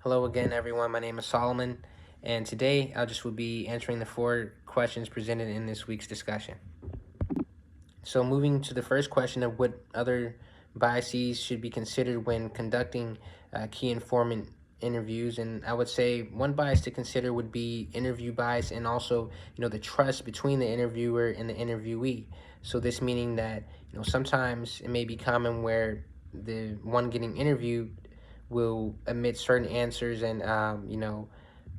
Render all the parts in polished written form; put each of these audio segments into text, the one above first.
Hello again, everyone. My name is Solomon, and today I just will be answering the 4 questions presented in this week's discussion. So, moving to the first question of what other biases should be considered when conducting key informant interviews, and I would say one bias to consider would be interview bias, and also the trust between the interviewer and the interviewee. So this meaning that sometimes it may be common where the one getting interviewed will omit certain answers and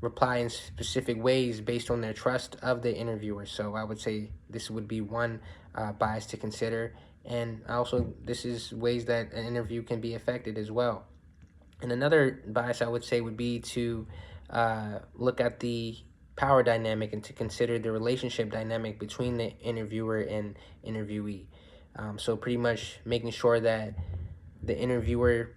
reply in specific ways based on their trust of the interviewer. So I would say this would be one bias to consider, and also this is ways that an interview can be affected as well. And another bias I would say would be to look at the power dynamic and to consider the relationship dynamic between the interviewer and interviewee. So pretty much making sure that the interviewer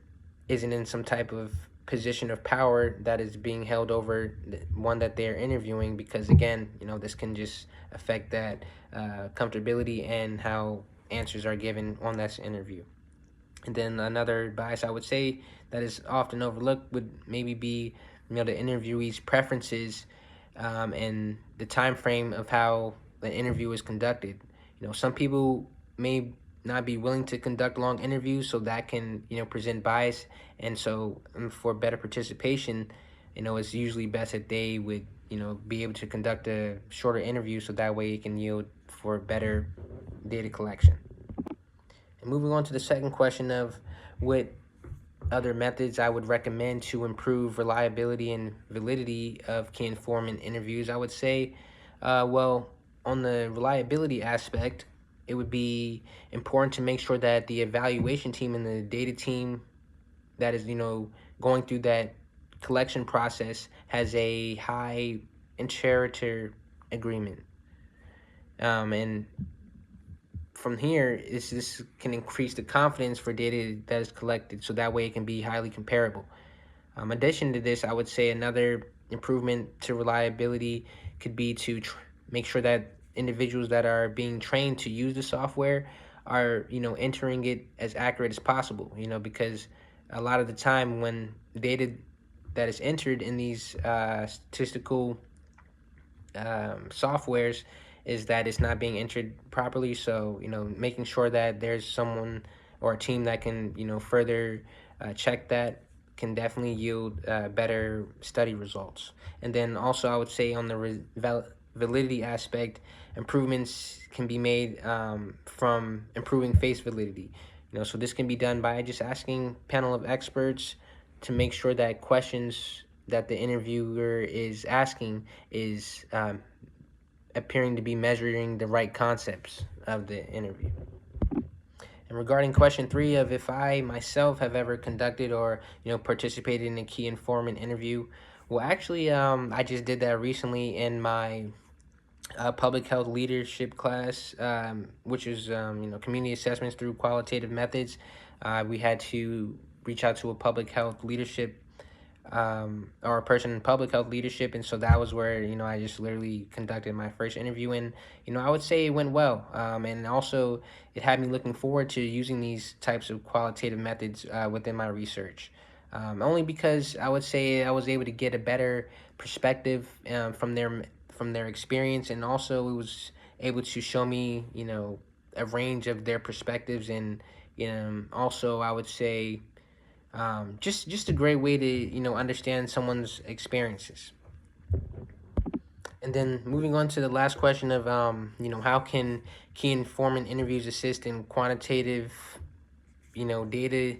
isn't in some type of position of power that is being held over the one that they're interviewing, because again, this can just affect that comfortability and how answers are given on that interview. And then another bias I would say that is often overlooked would maybe be the interviewee's preferences and the time frame of how the interview is conducted. Some people may not be willing to conduct long interviews, so that can present bias. And so for better participation, it's usually best that they would be able to conduct a shorter interview, so that way it can yield for better data collection. And moving on to the second question of what other methods I would recommend to improve reliability and validity of key informant interviews, I would say, well, on the reliability aspect, it would be important to make sure that the evaluation team and the data team that is, going through that collection process has a high inter agreement. And from here, this can increase the confidence for data that is collected, so that way it can be highly comparable. In addition to this, I would say another improvement to reliability could be to make sure that individuals that are being trained to use the software are entering it as accurate as possible. Because a lot of the time when data that is entered in these statistical softwares is that it's not being entered properly. So making sure that there's someone or a team that can further check that can definitely yield better study results. And then also I would say on the validity aspect, improvements can be made from improving face validity. So this can be done by just asking panel of experts to make sure that questions that the interviewer is asking is appearing to be measuring the right concepts of the interview. And regarding question 3 of if I myself have ever conducted or participated in a key informant interview, well, actually, I just did that recently in my public health leadership class, which is community assessments through qualitative methods. We had to reach out to a public health leadership or a person in public health leadership, and so that was where I just literally conducted my first interview, and I would say it went well, and also it had me looking forward to using these types of qualitative methods within my research, only because I would say I was able to get a better perspective from their experience, and also it was able to show me a range of their perspectives, and also I would say just a great way to understand someone's experiences. And then moving on to the last question of how can key informant interviews assist in quantitative data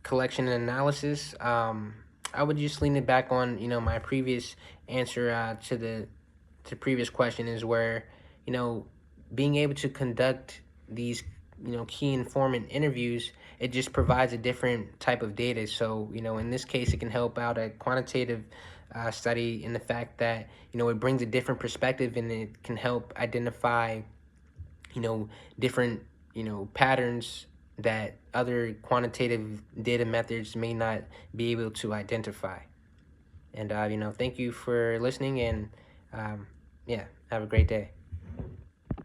collection and analysis. I would just lean it back on my previous answer to the previous question, is where being able to conduct these key informant interviews, it just provides a different type of data. So in this case, it can help out a quantitative study in the fact that it brings a different perspective, and it can help identify different patterns that other quantitative data methods may not be able to identify. And thank you for listening, and yeah, have a great day.